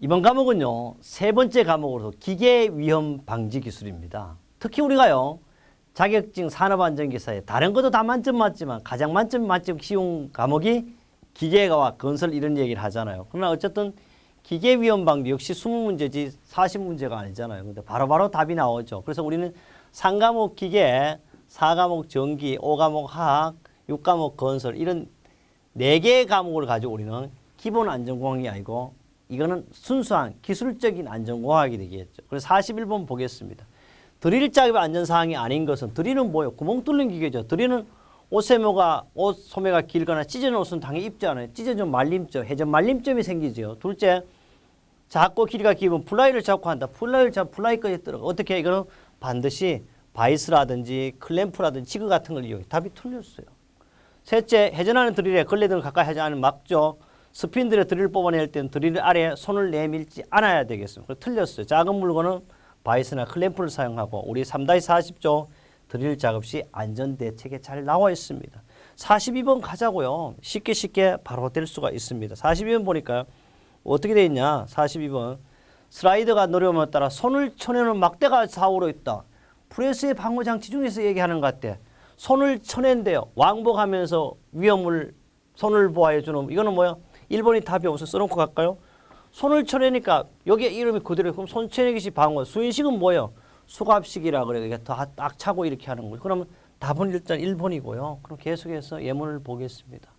이번 과목은요, 세 번째 과목으로 기계 위험 방지 기술입니다. 특히 우리가요, 자격증 산업안전기사에 다른 것도 다 만점 맞지만 가장 만점 쉬운 과목이 기계와 건설 이런 얘기를 하잖아요. 그러나 어쨌든 기계 위험 방지 역시 20문제지 40문제가 아니잖아요. 근데 바로바로 답이 나오죠. 그래서 우리는 3과목 기계, 4과목 전기, 5과목 화학, 6과목 건설 이런 4개의 과목을 가지고 우리는 기본 안전공학이 아니고 이거는 순수한 기술적인 안전공학이 되겠죠. 그래서 41번 보겠습니다. 드릴 작업의 안전사항이 아닌 것은 드릴은 뭐예요? 구멍 뚫는 기계죠. 드릴은 옷 소매가 길거나 찢어진 옷은 당연히 입지 않아요. 찢어진 말림점, 회전 말림점이 생기죠. 둘째, 작고 길이가 깊은 플라이를 잡고 한다. 플라이까지 들어가. 어떻게 해? 이거는 반드시 바이스라든지 클램프라든지 지그 같은 걸 이용해. 답이 틀렸어요. 셋째, 회전하는 드릴에 걸레등을 가까이 하지 않으면 막죠. 스핀들의 드릴을 뽑아낼 때는 드릴 아래에 손을 내밀지 않아야 되겠습니다. 틀렸어요. 작은 물건은 바이스나 클램프를 사용하고 우리 3-40조 드릴 작업 시 안전대책에 잘 나와 있습니다. 42번 가자고요. 쉽게 바로 될 수가 있습니다. 42번 보니까 어떻게 되어 있냐. 42번 슬라이더가 내려옴에 따라 손을 쳐내는 막대가 좌우로 있다. 프레스의 방호장치 중에서 얘기하는 것 같아. 손을 쳐낸대요. 왕복하면서 위험을 손을 보호해 주는 이거는 뭐야? 1번이 답이 없어 써놓고 갈까요? 손을 쳐내니까 여기에 이름이 그대로 그럼 손 쳐내기식 방어. 수인식은 뭐예요? 수갑식이라 그래요. 이게 딱 차고 이렇게 하는 거예요. 그러면 답은 일단 1번이고요. 그럼 계속해서 예문을 보겠습니다.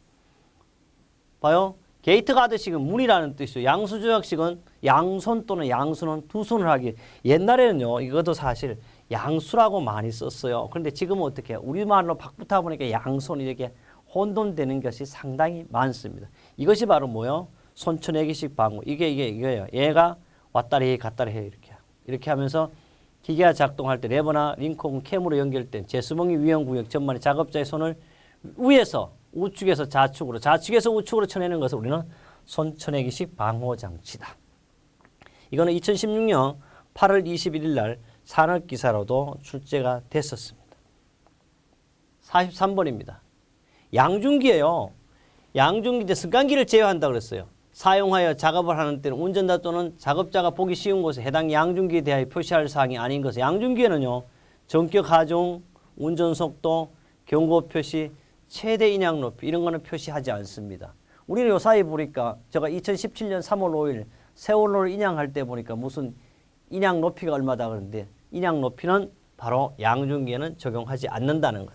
봐요. 게이트 가드식은 문이라는 뜻이죠. 양수 조작식은 양손 또는 양수는 두 손을 하기. 옛날에는요. 이것도 사실 양수라고 많이 썼어요. 그런데 지금은 어떻게 해요? 우리말로 바꾸다 보니까 양손이 이렇게 혼돈되는 것이 상당히 많습니다. 이것이 바로 뭐요? 손쳐내기식 방어. 이게요. 얘가 왔다리 갔다리 해 이렇게 하면서 기계가 작동할 때 레버나 링크 혹은 캠으로 연결된 제수봉이 위험구역 전반에 작업자의 손을 위에서 우측에서 좌측으로 좌측에서 우측으로 쳐내는 것을 우리는 손쳐내기식 방호장치다. 이거는 2016년 8월 21일 날 산업기사로도 출제가 됐었습니다. 43번입니다. 양중기예요. 양중기 때 습관기를 제어한다 그랬어요. 사용하여 작업을 하는 때는 운전자 또는 작업자가 보기 쉬운 곳에 해당 양중기에 대하여 표시할 사항이 아닌 것은 양중기에는요. 전격 하중, 운전속도, 경고 표시, 최대 인양 높이 이런 거는 표시하지 않습니다. 우리는 요 사이 보니까 제가 2017년 3월 5일 세월호를 인양할 때 보니까 무슨 인양 높이가 얼마다 그러는데 인양 높이는 바로 양중기에는 적용하지 않는다는 것.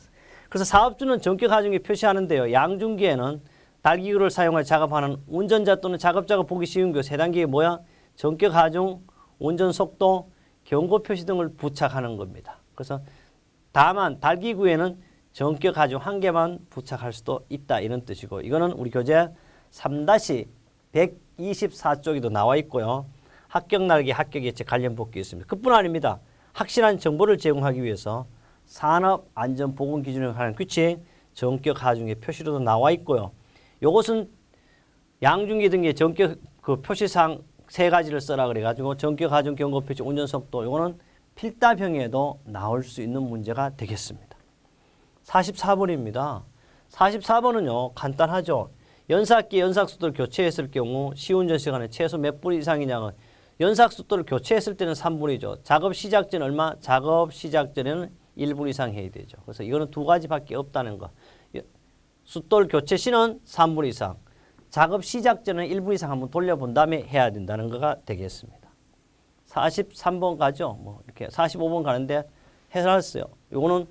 그래서 사업주는 전격 하중에 표시하는데요. 양중기에는 달기구를 사용해 작업하는 운전자 또는 작업자가 보기 쉬운 곳 해당 기계 뭐야? 전격 하중, 운전 속도, 경고 표시 등을 부착하는 겁니다. 그래서 다만 달기구에는 전격 하중 한 개만 부착할 수도 있다 이런 뜻이고 이거는 우리 교재 3-124쪽에도 나와 있고요. 합격 날개, 합격 예측 관련 복귀 있습니다. 그뿐 아닙니다. 확실한 정보를 제공하기 위해서 산업안전보건기준에 관한 규칙, 전격 하중의 표시로도 나와 있고요. 이것은 양중기 등의 전격 그 표시사항 3가지를 써라 그래가지고 전격 하중 경고 표시 운전속도 이거는 필답형에도 나올 수 있는 문제가 되겠습니다. 44번입니다. 44번은요 간단하죠. 연삭기 연삭수도를 교체했을 경우 시운전 시간에 최소 몇 분 이상이냐는 연삭수도를 교체했을 때는 3분이죠. 작업 시작 전 얼마? 작업 시작 전에는 1분 이상 해야 되죠. 그래서 이거는 2가지밖에 없다는 거. 숫돌 교체 시는 3분 이상, 작업 시작 전에 1분 이상 한번 돌려본 다음에 해야 된다는 거가 되겠습니다. 43번 가죠. 뭐 이렇게 45번 가는데 해설했어요. 이거는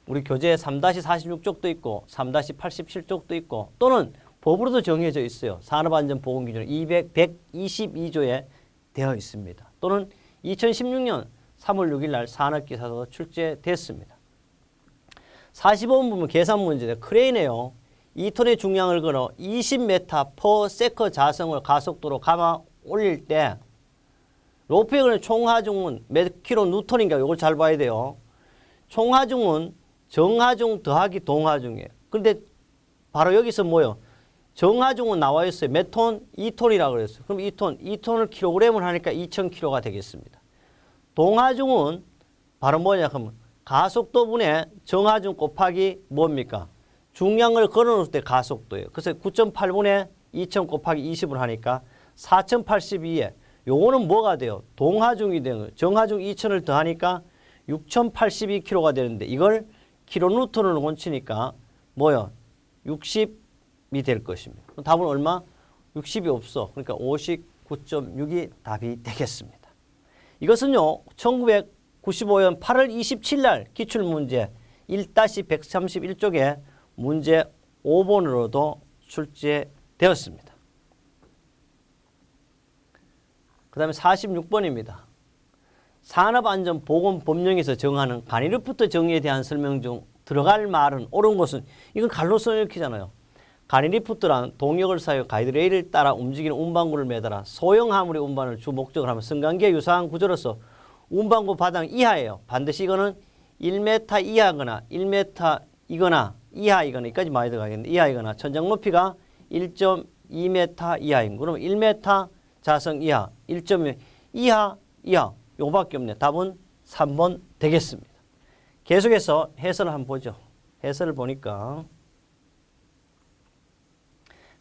우리 교재 3-46쪽도 있고 3-87쪽도 있고 또는 법으로도 정해져 있어요. 산업안전보건기준 122조에 되어 있습니다. 또는 2016년 3월 6일 날 산업기사도 출제됐습니다. 45번 보면 계산 문제인데 크레인이에요. 2톤의 중량을 걸어 20m/s 자성을 가속도로 감아 올릴 때 로프에 걸린 총하중은 몇 킬로 뉴턴인가 이걸 잘 봐야 돼요. 총하중은 정하중 더하기 동하중이에요. 그런데 바로 여기서 뭐예요? 정하중은 나와 있어요. 몇 톤? 2톤이라고 그랬어요. 그럼 2톤을 킬로그램을 하니까 2000kg가 되겠습니다. 동하중은 바로 뭐냐 하면 가속도분의 정하중 곱하기 뭡니까? 중량을 걸어놓을 때 가속도예요. 그래서 9.8분의 2000 곱하기 20을 하니까 4082에 요거는 뭐가 돼요? 동하중이 되는 거예요. 정하중 2000을 더하니까 6082kg가 되는데 이걸 킬로뉴턴으로 곤치니까 뭐요? 60이 될 것입니다. 답은 얼마? 60이 없어. 그러니까 59.6이 답이 되겠습니다. 이것은요. 1995년 8월 27일 날 기출문제 1-131쪽에 문제 5번으로도 출제되었습니다. 그 다음에 46번입니다. 산업안전보건법령에서 정하는 가니르프트 정의에 대한 설명 중 들어갈 말은 옳은 것은 이건 갈로 써놓기잖아요. 가니리프트란 동력을 사용 가이드레일을 따라 움직이는 운반구를 매달아 소형 화물의 운반을 주 목적으로 하면 승강기에 유사한 구조로서 운반구 바닥 이하예요. 반드시 이거는 1m 이하거나 1m 이거나 이하이거나 여기까지 많이 들어가겠는데 이하이거나 천장 높이가 1.2m 이하인 거. 그러면 1m 자성 이하, 1.2 이하 요거밖에 없네. 답은 3번 되겠습니다. 계속해서 해설을 한번 보죠. 해설을 보니까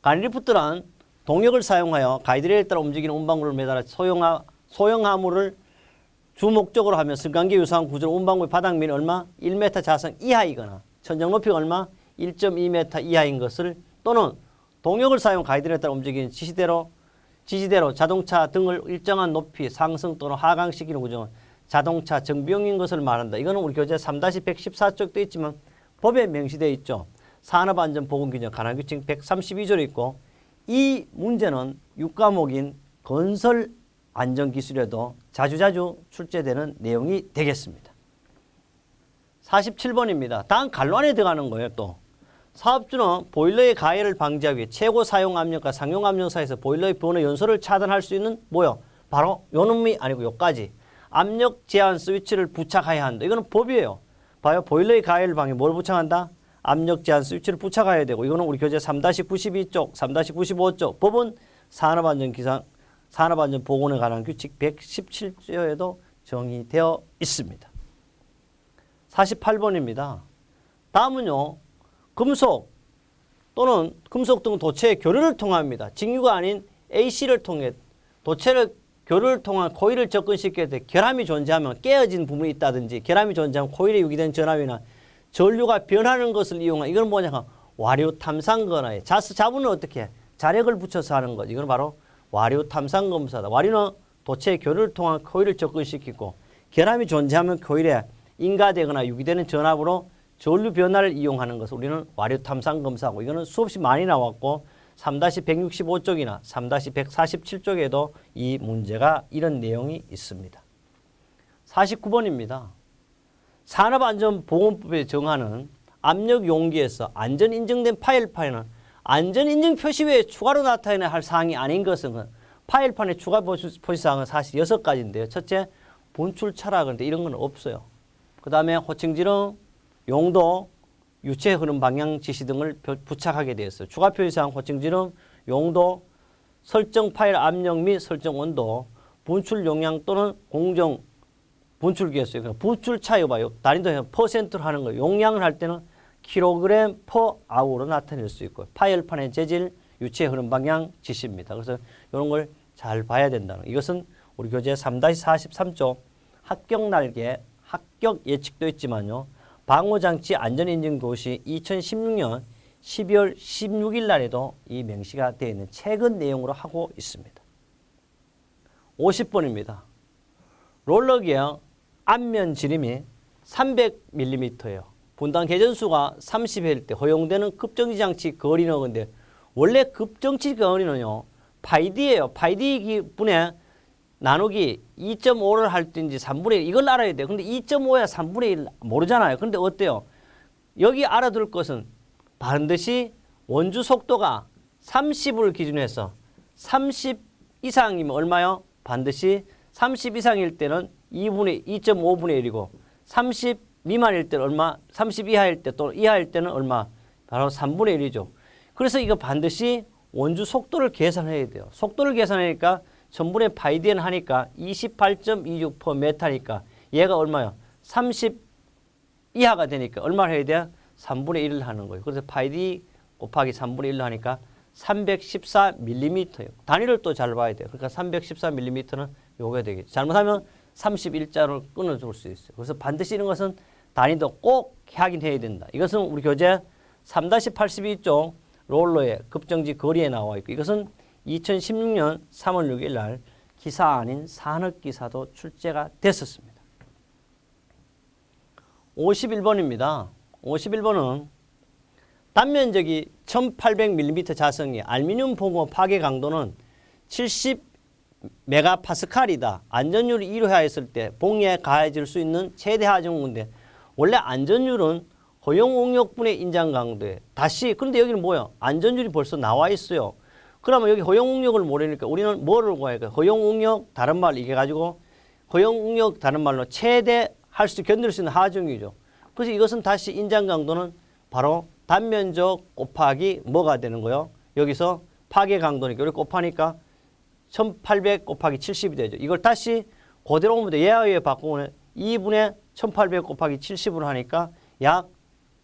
가니리프트란 동력을 사용하여 가이드레일에 따라 움직이는 운반구를 매달아 소형 화물을 주 목적으로 하며 승강기에 유사한 구조로 운반구의 바닥면이 얼마? 1m 자성 이하이거나 천장 높이가 얼마? 1.2m 이하인 것을 또는 동력을 사용 가이드레일에 따라 움직이는 지시대로 자동차 등을 일정한 높이 상승 또는 하강시키는 구조는 자동차 정비용인 것을 말한다. 이거는 우리 교재 3-114쪽도 있지만 법에 명시되어 있죠. 산업안전보건규정 관할규칙 132조에 있고 이 문제는 6과목인 건설안전기술에도 자주자주 출제되는 내용이 되겠습니다. 47번입니다. 다음 갈로 안에 들어가는 거예요. 또 사업주는 보일러의 가해를 방지하기 위해 최고 사용 압력과 상용 압력 사이에서 보일러의 변화 연소를 차단할 수 있는 뭐요? 바로 요 놈이 아니고 요까지 압력 제한 스위치를 부착해야 한다. 이거는 법이에요. 봐요. 보일러의 가해를 방해 뭘 부착한다? 압력 제한 스위치를 부착해야 되고 이거는 우리 교재 3-92쪽, 3-95쪽 법은 산업안전보건에 관한 규칙 117조에도 정의되어 있습니다. 48번입니다. 다음은요. 금속 또는 금속 등 도체의 교류를 통합니다. 직류가 아닌 AC를 통해 도체를 교류를 통한 코일을 접근시킬 때 결함이 존재하면 깨어진 부분이 있다든지 결함이 존재하면 코일에 유기된 전압이나 전류가 변하는 것을 이용한 이건 뭐냐? 와류 탐상 검사에 자부는 어떻게 해? 자력을 붙여서 하는 것. 이건 바로 와류 탐상 검사다. 와류는 도체의 교류를 통한 코일을 접근시키고 결함이 존재하면 코일에 인가되거나 유기되는 전압으로 전류 변화를 이용하는 것을 우리는 와류 탐상 검사하고 이거는 수없이 많이 나왔고 3-165쪽이나 3-147쪽에도 이 문제가 이런 내용이 있습니다. 49번입니다. 산업안전보건법에 정하는 압력 용기에서 안전 인증된 파열판에는 안전 인증 표시 외에 추가로 나타내야 할 사항이 아닌 것은 파열판의 추가 표시사항은 사실 6가지인데요. 첫째, 분출차라 그런데 이런 건 없어요. 그 다음에 호칭지름, 용도, 유체 흐름 방향 지시 등을 부착하게 되었어요. 추가 표시사항 호칭지름, 용도, 설정 파열 압력 및 설정 온도, 분출 용량 또는 공정 분출기였어요. 그러니까 분출차이 봐요. 난이도 퍼센트로 하는 거예요. 용량을 할 때는 킬로그램 퍼 아워로 나타낼 수 있고 파열판의 재질, 유체 흐름 방향 지시입니다. 그래서 이런 걸 잘 봐야 된다는 거. 이것은 우리 교재 3-43조 합격 날개, 합격 예측도 있지만요. 방호장치 안전인증고시 2016년 12월 16일 날에도 이 명시가 되어 있는 최근 내용으로 하고 있습니다. 50번입니다. 롤러기어 앞면 지름이 300mm예요. 분당 회전수가 30회일 때 허용되는 급정지 장치 거리는 건데 원래 급정지 거리는요. 파이디예요. 파이디 분에 나누기 2.5를 할 때인지 3분의 1 이걸 알아야 돼요. 근데 2.5야 3분의 1 모르잖아요. 근데 어때요? 여기 알아둘 것은 반드시 원주 속도가 30을 기준으로 해서 30 이상이면 얼마요? 반드시 30 이상일 때는 2.5분의 1이고 30 미만일 때는 얼마? 30 이하일 때 또는 이하일 때는 얼마? 바로 3분의 1이죠. 그래서 이거 반드시 원주 속도를 계산해야 돼요. 속도를 계산하니까 전분의 파이디는 하니까 28.26%m니까 얘가 얼마요? 30 이하가 되니까 얼마를 해야 돼요? 3분의 1을 하는 거예요. 그래서 파이디 곱하기 3분의 1을 하니까 314mm예요. 단위를 또 잘 봐야 돼요. 그러니까 314mm는 요게 되겠죠. 잘못하면 31자로 끊어줄 수 있어요. 그래서 반드시 이런 것은 단위도 꼭 확인해야 된다. 이것은 우리 교재 3-82쪽 롤러의 급정지 거리에 나와 있고 이것은 2016년 3월 6일 날 기사 아닌 산업기사도 출제가 됐었습니다. 51번입니다. 51번은 단면적이 1800mm 자성의 알루미늄 봉어 파괴 강도는 70메가파스칼이다. 안전율이 이루어야했을 때 봉에 가해질 수 있는 최대 하정무인데 원래 안전율은 허용응역분의 인장 강도에 다시 그런데 여기는 뭐예요? 안전율이 벌써 나와 있어요. 그러면 여기 허용응역을 모르니까 우리는 뭐를 구해야 할까요? 허용응역 다른 말로 이게 가지고 허용응역 다른 말로 최대 할 수 견딜 수 있는 하중이죠. 그래서 이것은 다시 인장 강도는 바로 단면적 곱하기 뭐가 되는 거예요? 여기서 파괴 강도니까 이렇게 곱하니까 1800 곱하기 70이 되죠. 이걸 다시 그대로 오면 돼. 얘와 얘 바꾸면 2분의 1800 곱하기 70으로 하니까 약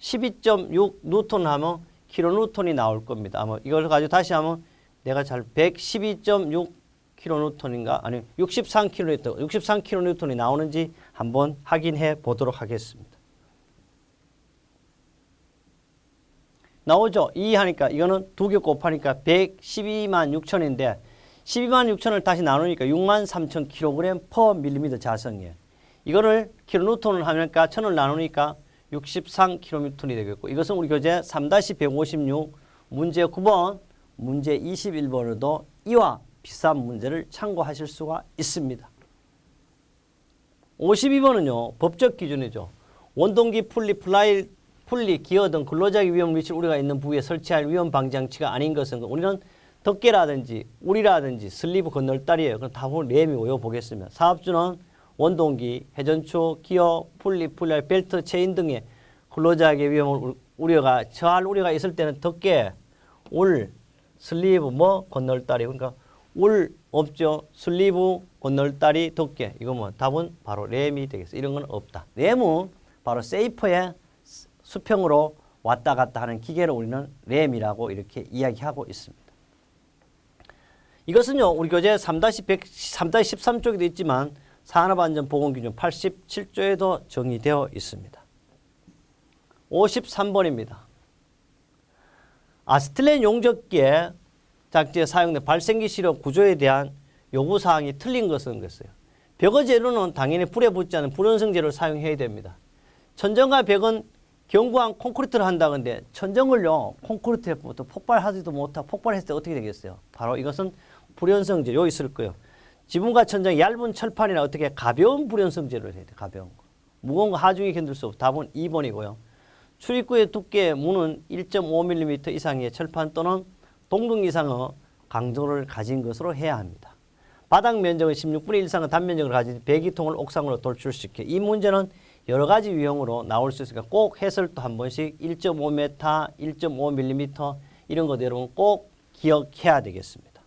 12.6 뉴턴 하면 킬로 뉴턴이 나올 겁니다. 아마 이걸 가지고 다시 하면 내가 잘 112.6 킬로 뉴턴인가? 아니 63 킬로 뉴턴, 63 킬로 뉴턴이 나오는지 한번 확인해 보도록 하겠습니다. 나오죠? 2 하니까 이거는 두 개 곱하니까 112만 6천인데 12만 6천을 다시 나누니까 6만 3천 킬로그램 퍼 밀리미터 자성이에요. 이거를 킬로뉴턴을 하니까 1000을 나누니까 63 킬로뉴턴이 되겠고 이것은 우리 교재 3-156 문제 9번, 문제 21번에도 이와 비슷한 문제를 참고하실 수가 있습니다. 52번은요. 법적 기준이죠. 원동기 풀리, 기어 등 근로자의 위험 위치를 우리가 있는 부위에 설치할 위험 방지 장치가 아닌 것은 우리는 덮개라든지 우리라든지 슬리브 건널다리예요. 그럼 답은 램이고요. 보겠습니다. 사업주는 원동기, 회전축, 기어, 풀리, 벨트, 체인 등의 근로자에게 위험을 우려가 처할 우려가 있을 때는 덮개, 울, 슬리브, 건널다리. 그러니까 울 없죠. 슬리브, 건널다리, 덮개. 이거 답은 바로 램이 되겠어요. 이런 건 없다. 램은 바로 세이프의 수평으로 왔다 갔다 하는 기계를 우리는 램이라고 이렇게 이야기하고 있습니다. 이것은요. 우리 교재 3-13쪽에도 있지만 산업안전보건기준 87조에도 정의되어 있습니다. 53번입니다. 아스틸렌 용접기에 장치에 사용된 발생기 시력 구조에 대한 요구사항이 틀린 것은 것이에요. 벽의 재료는 당연히 불에 붙지 않은 불연성 재료를 사용해야 됩니다. 천정과 벽은 견고한 콘크리트를 한다는데 천정을요. 콘크리트에 폭발하지도 못하고 폭발했을 때 어떻게 되겠어요? 바로 이것은 불연성 재료 여기 있을 거예요. 지붕과 천장 얇은 철판이나 어떻게 가벼운 불연성 재료를 해야 돼. 가벼운 거. 무거운 거 하중이 견딜 수 없고 답은 2번이고요. 출입구의 두께 문은 1.5mm 이상의 철판 또는 동등 이상의 강도를 가진 것으로 해야 합니다. 바닥 면적은 16분의 1 이상의 단면적을 가진 배기통을 옥상으로 돌출시켜. 이 문제는 여러 가지 유형으로 나올 수 있으니까 꼭 해설도 한 번씩 1.5m, 1.5mm 이런 것 여러분 꼭 기억해야 되겠습니다.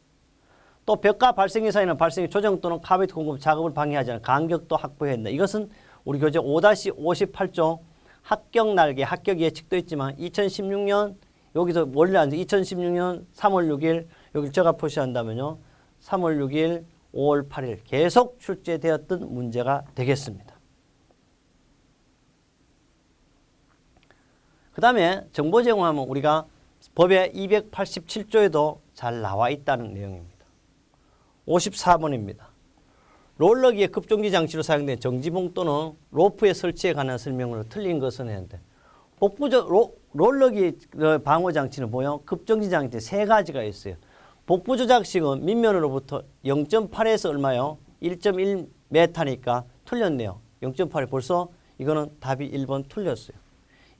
또 벽과 발생기 사이는 발생기 조정 또는 카베트 공급 작업을 방해하지 않은 간격도 확보해야 한다. 이것은 우리 교재 5-58조 합격 날개, 합격 예측도 있지만 2016년 여기서 원래 2016년 3월 6일 여기 제가 표시한다면요. 3월 6일, 5월 8일 계속 출제되었던 문제가 되겠습니다. 그 다음에 정보 제공하면 우리가 법의 287조에도 잘 나와 있다는 내용입니다. 54번입니다. 롤러기의 급정지 장치로 사용된 정지봉 또는 로프의 설치에 관한 설명으로 틀린 것은 했는데 복부적 롤러기 방어 장치는 뭐예요? 급정지 장치 세 가지가 있어요. 복부 조작식은 밑면으로부터 0.8에서 얼마요? 1.1m니까 틀렸네요. 0.8이 벌써 이거는 답이 1번 틀렸어요.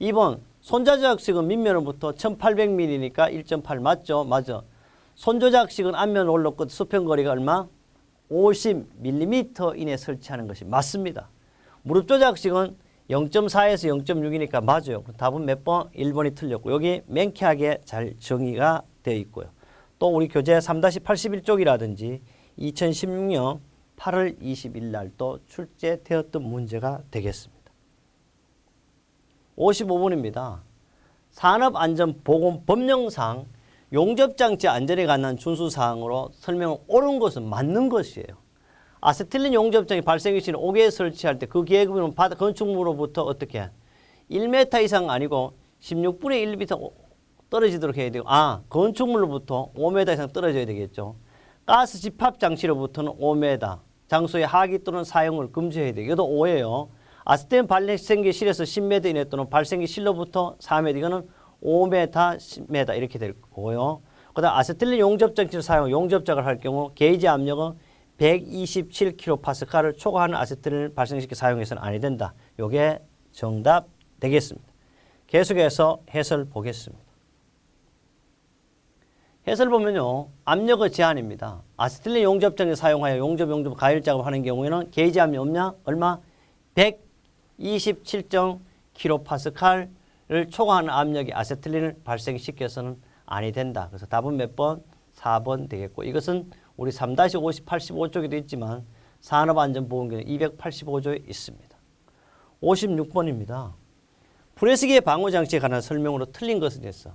2번 손조작식은 밑면으로부터 1800mm니까 1.8 맞죠? 맞아. 손조작식은 앞면 롤러 끝 수평거리가 얼마? 50mm 이내 설치하는 것이 맞습니다. 무릎 조작식은 0.4에서 0.6이니까 맞아요. 답은 몇 번? 1번이 틀렸고 여기 명쾌하게 잘 정의가 되어 있고요. 또 우리 교재 3-81쪽이라든지 2016년 8월 20일 날 또 출제되었던 문제가 되겠습니다. 55번입니다. 산업안전보건법령상 용접장치 안전에 관한 준수사항으로 설명은 옳은 것은 맞는 것이에요. 아세틸린 용접장이 발생기 시는 5개에 설치할 때 그 계획은 건축물로부터 어떻게 1m 이상 아니고 16분의 1m 떨어지도록 해야 되고 건축물로부터 5m 이상 떨어져야 되겠죠. 가스 집합 장치로부터는 5m 장소의 하기 또는 사용을 금지해야 돼요. 이것도 5예요. 아세틸린 발생기 실에서 10m 이내 또는 발생기 실로부터 4m 이거는 5m, 10m 이렇게 될 거고요. 그다음 아세틸린 용접장치를 사용 용접작을 할 경우 게이지 압력은 127kPa를 초과하는 아세틸린을 발생시켜 사용해서는 아니 된다. 이게 정답 되겠습니다. 계속해서 해설 보겠습니다. 해설 보면요. 압력의 제한입니다. 아세틸린 용접장을 사용하여 용접 가열 작업하는 경우에는 게이지 압력 없냐? 얼마? 127.kPa를 초과하는 압력이 아세틸린을 발생시켜서는 아니 된다. 그래서 답은 몇 번? 4번 되겠고 이것은 우리 3-50 85쪽에도 있지만 산업안전보건규정 285조에 있습니다. 56번입니다. 프레스기의 방호장치에 관한 설명으로 틀린 것은 있어.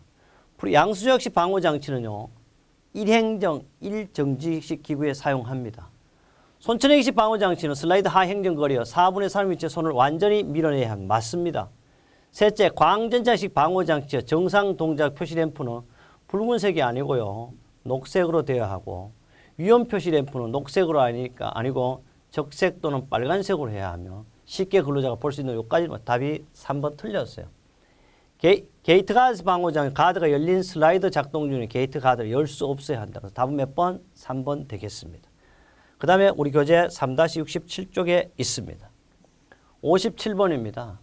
양수저역식 방호장치는요. 일행정, 일정지식 기구에 사용합니다. 손천행식 방호장치는 슬라이드 하행정거리와 4분의 3 위치에 손을 완전히 밀어내야 합니다. 맞습니다. 셋째, 광전자식 방호장치의 정상 동작 표시 램프는 붉은색이 아니고요. 녹색으로 되어야 하고 위험 표시 램프는 녹색으로 아니고 적색 또는 빨간색으로 해야 하며 쉽게 근로자가 볼 수 있는 여기까지는 답이 3번 틀렸어요. 게이트 가드 방호장 가드가 열린 슬라이드 작동 중에 게이트 가드를 열 수 없어야 한다. 그래서 답은 몇 번? 3번 되겠습니다. 그 다음에 우리 교재 3-67쪽에 있습니다. 57번입니다.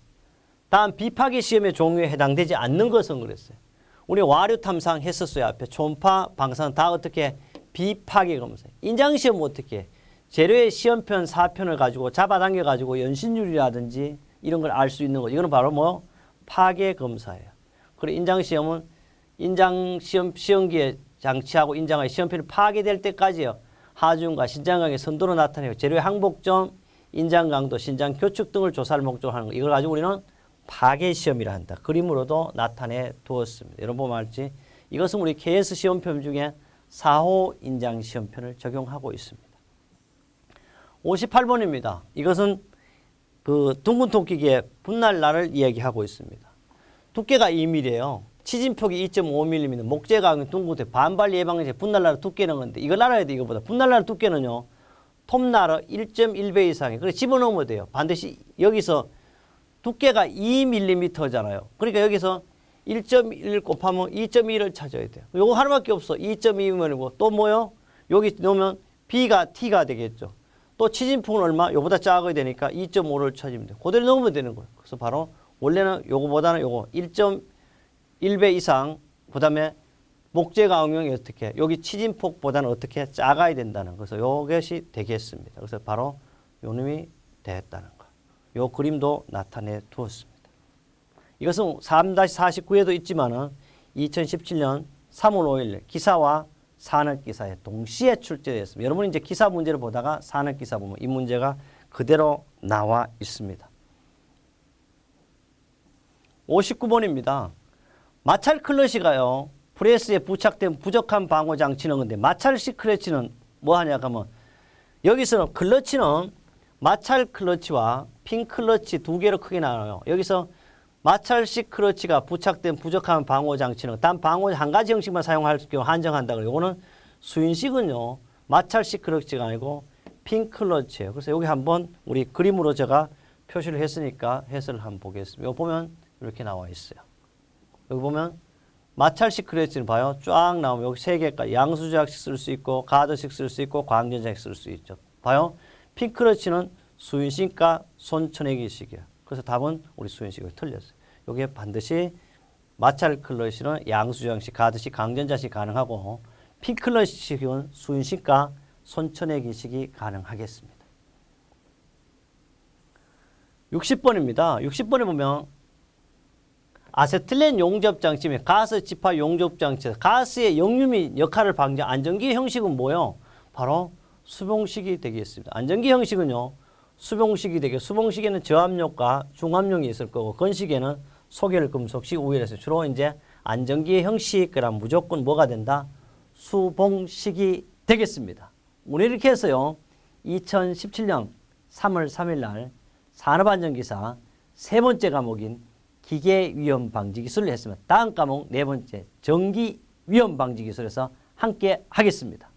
다음 비파기 시험의 종류에 해당되지 않는 것은 그랬어요. 우리 와류 탐상 했었어요. 앞에 초음파, 방사능 다 어떻게 비파기 검사. 인장 시험 어떻게 재료의 시험편, 사편을 가지고 잡아당겨 가지고 연신율이라든지 이런 걸 알 수 있는 거. 이거는 바로 뭐 파괴 검사예요. 그리고 인장 시험은 인장 시험기에 장치하고 인장의 시험편이 파괴될 때까지요. 하중과 신장강의 선도로 나타내고 재료의 항복점, 인장 강도, 신장 교축 등을 조사할 목적으로 하는 거. 이걸 가지고 우리는 파괴 시험이라 한다. 그림으로도 나타내 두었습니다. 여러분 보면 알지? 이것은 우리 KS 시험편 중에 4호 인장 시험편을 적용하고 있습니다. 58번입니다. 이것은 그 둥근 토끼기의 분날날을 이야기하고 있습니다. 두께가 2mm예요. 치진폭이 2.5mm, 목재강의 둥근토 반발 예방제 분날날 두께는 건데 이걸 알아야 돼. 이거보다 분날날 두께는요. 톱날은 1.1배 이상이에요. 그래서 집어넣으면 돼요. 반드시 여기서 두께가 2mm잖아요. 그러니까 여기서 1.1 곱하면 2.1을 찾아야 돼요. 요거 하나밖에 없어. 2.2mm고 또 뭐요? 여기 넣으면 B가 T가 되겠죠. 또 치진폭은 얼마? 요보다 작아야 되니까 2.5를 찾으면 돼요. 그대로 넣으면 되는 거예요. 그래서 바로 원래는 요거보다는 요거 1.1배 이상 그 다음에 목재가 응용이 어떻게 여기 치진폭보다는 어떻게 작아야 된다는 그래서 요것이 되겠습니다. 그래서 바로 요 놈이 됐다는 거. 요 그림도 나타내 두었습니다. 이것은 3-49에도 있지만은 2017년 3월 5일 기사와 산업기사에 동시에 출제되었습니다. 여러분이 이제 기사 문제를 보다가 산업기사 보면 이 문제가 그대로 나와 있습니다. 59번입니다. 마찰 클러치가요. 프레스에 부착된 부족한 방호 장치는 근데 마찰 시클러치는 뭐 하냐 하면 여기서는 클러치는 마찰 클러치와 핀 클러치 두 개로 크게 나눠요. 여기서 마찰 시클러치가 부착된 부족한 방호 장치는 단 방호 한 가지 형식만 사용할 경우 한정한다. 요거는 수인식은요. 마찰 시클러치가 아니고 핀 클러치예요. 그래서 여기 한번 우리 그림으로 제가 표시를 했으니까 해설을 한번 보겠습니다. 여기 보면 이렇게 나와 있어요. 여기 보면 마찰식 클러치는 봐요. 쫙 나오면 여기 세 개까지 양수저약식 쓸 수 있고 가드식 쓸 수 있고 광전자식 쓸 수 있죠. 봐요. 핀 클러치는 수인식과 손천내기식이에요. 그래서 답은 우리 수인식이 틀렸어요. 여기에 반드시 마찰 클러치는 양수저약식, 가드식, 강전자식 가능하고 핀 클러치식은 수인식과 손천내기식이 가능하겠습니다. 60번입니다. 60번에 보면 아세틸렌 용접장치 및 가스 집합 용접장치, 가스의 역류미 역할을 방지한 안전기 형식은 뭐예요? 바로 수봉식이 되겠습니다. 안전기 형식은요. 수봉식이 되게 수봉식에는 저압력과 중압력이 있을 거고 건식에는 소결 금속식 우열에서 주로 이제 안전기의 형식 그럼 무조건 뭐가 된다? 수봉식이 되겠습니다. 오늘 이렇게 해서요. 2017년 3월 3일 날 산업안전기사 세 번째 과목인 기계위험방지기술을 했으면 다음 과목 네 번째 전기위험방지기술에서 함께 하겠습니다.